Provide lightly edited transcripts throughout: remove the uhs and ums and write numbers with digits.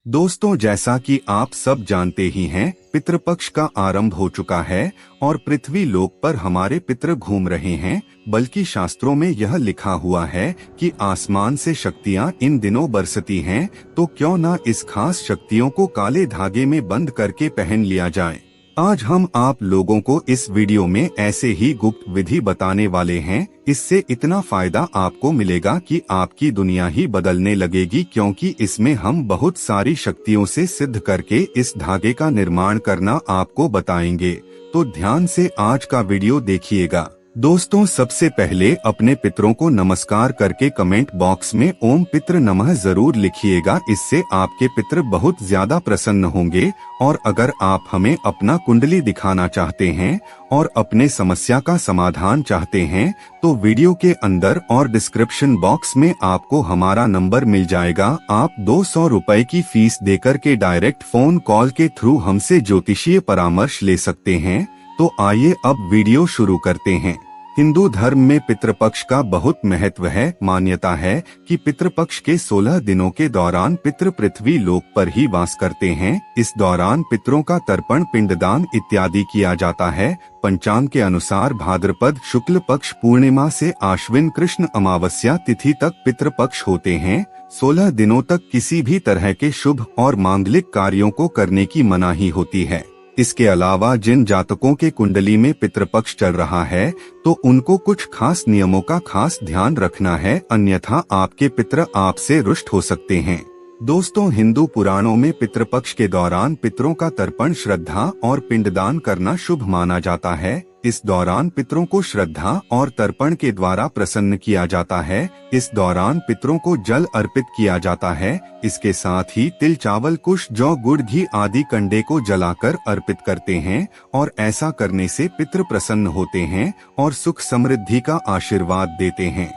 दोस्तों, जैसा कि आप सब जानते ही हैं, पितृपक्ष का आरंभ हो चुका है और पृथ्वी लोक पर हमारे पितृ घूम रहे हैं। बल्कि शास्त्रों में यह लिखा हुआ है कि आसमान से शक्तियां इन दिनों बरसती हैं, तो क्यों ना इस खास शक्तियों को काले धागे में बंद करके पहन लिया जाए। आज हम आप लोगों को इस वीडियो में ऐसे ही गुप्त विधि बताने वाले हैं। इससे इतना फायदा आपको मिलेगा कि आपकी दुनिया ही बदलने लगेगी, क्योंकि इसमें हम बहुत सारी शक्तियों से सिद्ध करके इस धागे का निर्माण करना आपको बताएंगे। तो ध्यान से आज का वीडियो देखिएगा। दोस्तों, सबसे पहले अपने पितरों को नमस्कार करके कमेंट बॉक्स में ओम पितृ नमः जरूर लिखिएगा। इससे आपके पितृ बहुत ज्यादा प्रसन्न होंगे। और अगर आप हमें अपना कुंडली दिखाना चाहते हैं और अपने समस्या का समाधान चाहते हैं, तो वीडियो के अंदर और डिस्क्रिप्शन बॉक्स में आपको हमारा नंबर मिल जाएगा। आप 200 रुपए की फीस देकर के डायरेक्ट फोन कॉल के थ्रू हमसे ज्योतिषीय परामर्श ले सकते हैं। तो आइए अब वीडियो शुरू करते हैं। हिंदू धर्म में पितृपक्ष का बहुत महत्व है। मान्यता है कि पितृपक्ष के 16 दिनों के दौरान पितृ पृथ्वी लोक पर ही वास करते हैं। इस दौरान पितरों का तर्पण, पिंडदान इत्यादि किया जाता है। पंचांग के अनुसार भाद्रपद शुक्ल पक्ष पूर्णिमा से आश्विन कृष्ण अमावस्या तिथि तक पितृपक्ष होते हैं। 16 दिनों तक किसी भी तरह के शुभ और मांगलिक कार्यों को करने की मनाही होती है। इसके अलावा जिन जातकों के कुंडली में पितृपक्ष चल रहा है, तो उनको कुछ खास नियमों का खास ध्यान रखना है, अन्यथा आपके पितृ आपसे रुष्ट हो सकते हैं। दोस्तों, हिंदू पुराणों में पितृपक्ष के दौरान पितरों का तर्पण, श्रद्धा और पिंडदान करना शुभ माना जाता है। इस दौरान पितरों को श्रद्धा और तर्पण के द्वारा प्रसन्न किया जाता है। इस दौरान पितरों को जल अर्पित किया जाता है। इसके साथ ही तिल, चावल, कुश, जौ, गुड़, घी आदि कंडे को जलाकर अर्पित करते हैं। और ऐसा करने से पितृ प्रसन्न होते हैं और सुख समृद्धि का आशीर्वाद देते हैं।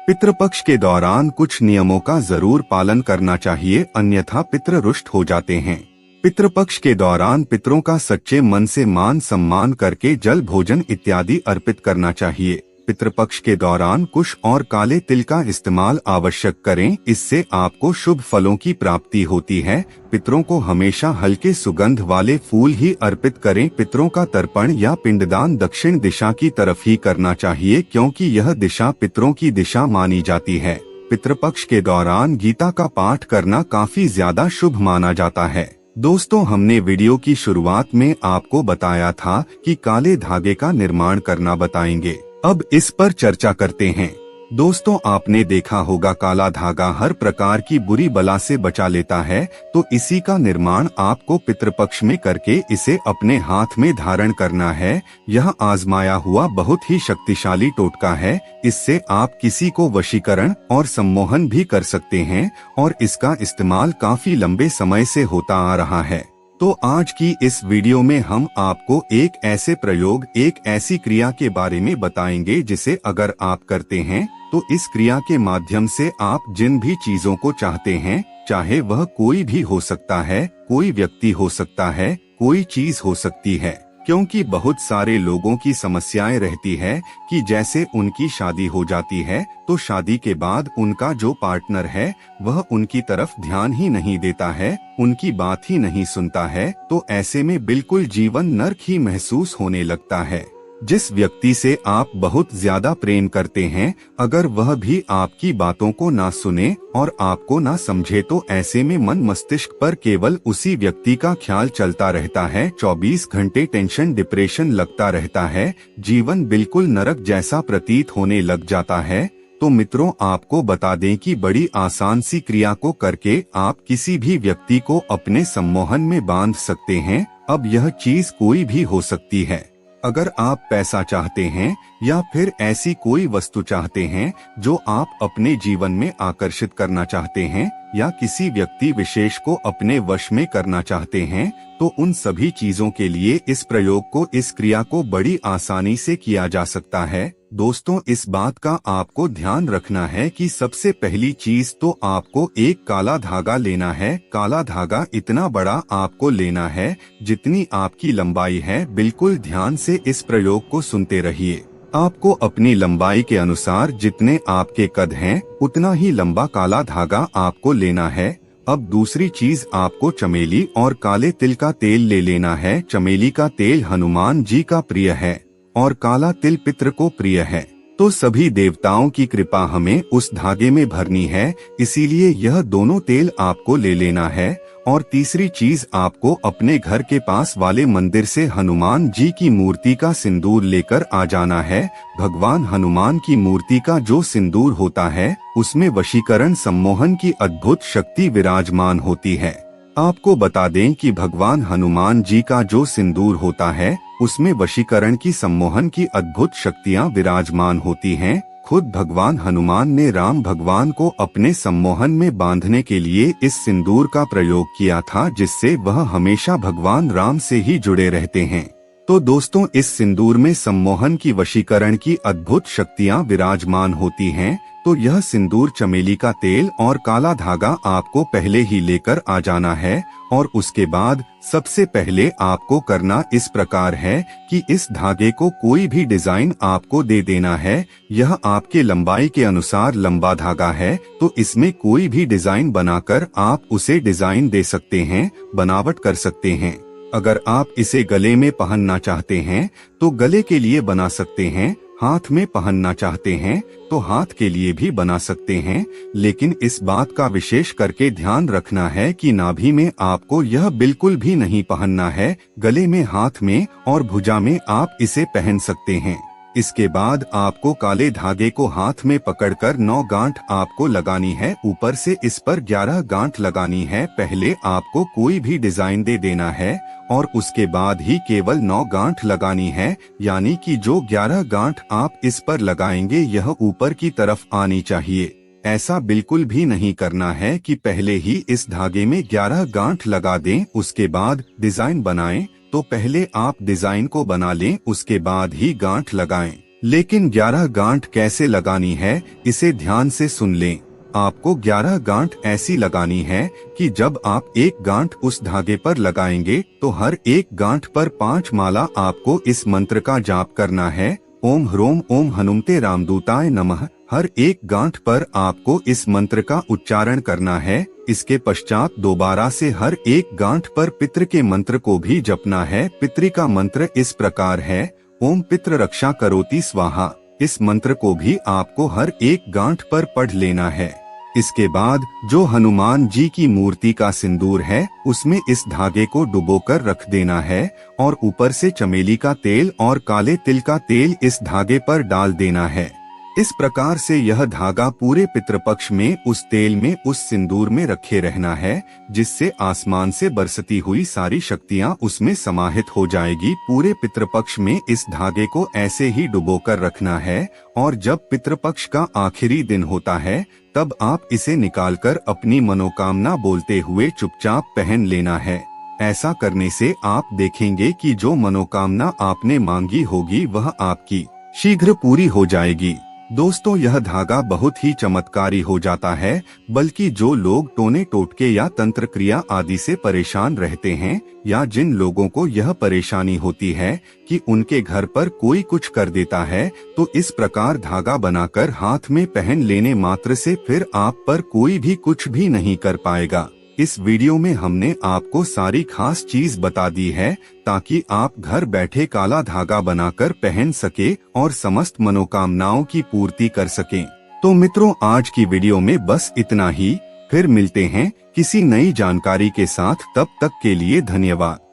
पितृपक्ष के दौरान कुछ नियमों का जरूर पालन करना चाहिए, अन्यथा पितृ रुष्ट हो जाते हैं। पितृपक्ष के दौरान पितरों का सच्चे मन से मान सम्मान करके जल, भोजन इत्यादि अर्पित करना चाहिए। पितृपक्ष के दौरान कुश और काले तिल का इस्तेमाल आवश्यक करें, इससे आपको शुभ फलों की प्राप्ति होती है। पितरों को हमेशा हल्के सुगंध वाले फूल ही अर्पित करें। पितरों का तर्पण या पिंडदान दक्षिण दिशा की तरफ ही करना चाहिए, क्योंकि यह दिशा पितरों की दिशा मानी जाती है। पितृपक्ष के दौरान गीता का पाठ करना काफी ज्यादा शुभ माना जाता है। दोस्तों, हमने वीडियो की शुरुआत में आपको बताया था कि काले धागे का निर्माण करना बताएंगे। अब इस पर चर्चा करते हैं। दोस्तों, आपने देखा होगा काला धागा हर प्रकार की बुरी बला से बचा लेता है। तो इसी का निर्माण आपको पितृपक्ष में करके इसे अपने हाथ में धारण करना है। यह आजमाया हुआ बहुत ही शक्तिशाली टोटका है। इससे आप किसी को वशीकरण और सम्मोहन भी कर सकते हैं और इसका इस्तेमाल काफी लंबे समय से होता आ रहा है। तो आज की इस वीडियो में हम आपको एक ऐसे प्रयोग, एक ऐसी क्रिया के बारे में बताएंगे जिसे अगर आप करते हैं, तो इस क्रिया के माध्यम से आप जिन भी चीजों को चाहते हैं, चाहे वह कोई भी हो सकता है, कोई व्यक्ति हो सकता है, कोई चीज हो सकती है। क्योंकि बहुत सारे लोगों की समस्याएं रहती है कि जैसे उनकी शादी हो जाती है, तो शादी के बाद उनका जो पार्टनर है वह उनकी तरफ ध्यान ही नहीं देता है, उनकी बात ही नहीं सुनता है। तो ऐसे में बिल्कुल जीवन नर्क ही महसूस होने लगता है। जिस व्यक्ति से आप बहुत ज्यादा प्रेम करते हैं, अगर वह भी आपकी बातों को ना सुने और आपको ना समझे, तो ऐसे में मन मस्तिष्क पर केवल उसी व्यक्ति का ख्याल चलता रहता है। 24 घंटे टेंशन, डिप्रेशन लगता रहता है। जीवन बिल्कुल नरक जैसा प्रतीत होने लग जाता है। तो मित्रों, आपको बता दें कि बड़ी आसान सी क्रिया को करके आप किसी भी व्यक्ति को अपने सम्मोहन में बांध सकते हैं। अब यह चीज कोई भी हो सकती है। अगर आप पैसा चाहते हैं या फिर ऐसी कोई वस्तु चाहते हैं जो आप अपने जीवन में आकर्षित करना चाहते हैं, या किसी व्यक्ति विशेष को अपने वश में करना चाहते हैं, तो उन सभी चीजों के लिए इस प्रयोग को, इस क्रिया को बड़ी आसानी से किया जा सकता है। दोस्तों, इस बात का आपको ध्यान रखना है कि सबसे पहली चीज तो आपको एक काला धागा लेना है। काला धागा इतना बड़ा आपको लेना है जितनी आपकी लंबाई है। बिल्कुल ध्यान से इस प्रयोग को सुनते रहिए। आपको अपनी लंबाई के अनुसार जितने आपके कद हैं, उतना ही लंबा काला धागा आपको लेना है अब दूसरी चीज आपको चमेली और काले तिल का तेल ले लेना है। चमेली का तेल हनुमान जी का प्रिय है और काला तिल पितृ को प्रिय है, तो सभी देवताओं की कृपा हमें उस धागे में भरनी है, इसीलिए यह दोनों तेल आपको ले लेना है। और तीसरी चीज आपको अपने घर के पास वाले मंदिर से हनुमान जी की मूर्ति का सिंदूर लेकर आ जाना है। भगवान हनुमान की मूर्ति का जो सिंदूर होता है उसमें वशीकरण सम्मोहन की अद्भुत शक्ति विराजमान होती है। आपको बता दें कि भगवान हनुमान जी का जो सिंदूर होता है उसमें वशीकरण की सम्मोहन की अद्भुत शक्तियां विराजमान होती हैं। खुद भगवान हनुमान ने राम भगवान को अपने सम्मोहन में बांधने के लिए इस सिंदूर का प्रयोग किया था, जिससे वह हमेशा भगवान राम से ही जुड़े रहते हैं। तो दोस्तों, इस सिंदूर में सम्मोहन की वशीकरण की अद्भुत शक्तियां विराजमान होती हैं। तो यह सिंदूर, चमेली का तेल और काला धागा आपको पहले ही लेकर आ जाना है। और उसके बाद सबसे पहले आपको करना इस प्रकार है कि इस धागे को कोई भी डिजाइन आपको दे देना है। यह आपके लंबाई के अनुसार लंबा धागा है, तो इसमें कोई भी डिजाइन बनाकर आप उसे डिजाइन दे सकते हैं, बनावट कर सकते हैं। अगर आप इसे गले में पहनना चाहते हैं तो गले के लिए बना सकते हैं, हाथ में पहनना चाहते हैं तो हाथ के लिए भी बना सकते हैं। लेकिन इस बात का विशेष करके ध्यान रखना है कि नाभि में आपको यह बिल्कुल भी नहीं पहनना है। गले में, हाथ में और भुजा में आप इसे पहन सकते हैं। इसके बाद आपको काले धागे को हाथ में पकड़कर 9 गांठ आपको लगानी है। ऊपर से इस पर 11 गांठ लगानी है। पहले आपको कोई भी डिजाइन दे देना है और उसके बाद ही केवल 9 गांठ लगानी है। यानी कि जो 11 गांठ आप इस पर लगाएंगे यह ऊपर की तरफ आनी चाहिए। ऐसा बिल्कुल भी नहीं करना है कि पहले ही इस धागे में 11 गांठ लगा दें, उसके बाद डिजाइन बनाएं। तो पहले आप डिजाइन को बना लें, उसके बाद ही गांठ लगाएं। लेकिन 11 गांठ कैसे लगानी है, इसे ध्यान से सुन लें। आपको 11 गांठ ऐसी लगानी है कि जब आप एक गांठ उस धागे पर लगाएंगे तो हर एक गांठ पर 5 माला आपको इस मंत्र का जाप करना है। ओम ह्रोम ओम हनुमते रामदूताय नमः। हर एक गांठ पर आपको इस मंत्र का उच्चारण करना है। इसके पश्चात दोबारा से हर एक गांठ पर पितृ के मंत्र को भी जपना है। पितृ का मंत्र इस प्रकार है, ओम पितृ रक्षा करोति स्वाहा। इस मंत्र को भी आपको हर एक गांठ पर पढ़ लेना है। इसके बाद जो हनुमान जी की मूर्ति का सिंदूर है उसमें इस धागे को डुबोकर रख देना है और ऊपर से चमेली का तेल और काले तिल का तेल इस धागे पर डाल देना है। इस प्रकार से यह धागा पूरे पितृपक्ष में उस तेल में, उस सिंदूर में रखे रहना है, जिससे आसमान से बरसती हुई सारी शक्तियां उसमें समाहित हो जाएगी। पूरे पितृपक्ष में इस धागे को ऐसे ही डुबोकर रखना है और जब पितृपक्ष का आखिरी दिन होता है तब आप इसे निकालकर अपनी मनोकामना बोलते हुए चुपचाप पहन लेना है। ऐसा करने से आप देखेंगे कि जो मनोकामना आपने मांगी होगी वह आपकी शीघ्र पूरी हो जाएगी। दोस्तों, यह धागा बहुत ही चमत्कारी हो जाता है। बल्कि जो लोग टोने टोटके या तंत्र क्रिया आदि से परेशान रहते हैं या जिन लोगों को यह परेशानी होती है कि उनके घर पर कोई कुछ कर देता है, तो इस प्रकार धागा बनाकर हाथ में पहन लेने मात्र से फिर आप पर कोई भी कुछ भी नहीं कर पाएगा। इस वीडियो में हमने आपको सारी खास चीज बता दी है ताकि आप घर बैठे काला धागा बनाकर पहन सके और समस्त मनोकामनाओं की पूर्ति कर सकें। तो मित्रों, आज की वीडियो में बस इतना ही। फिर मिलते हैं किसी नई जानकारी के साथ। तब तक के लिए धन्यवाद।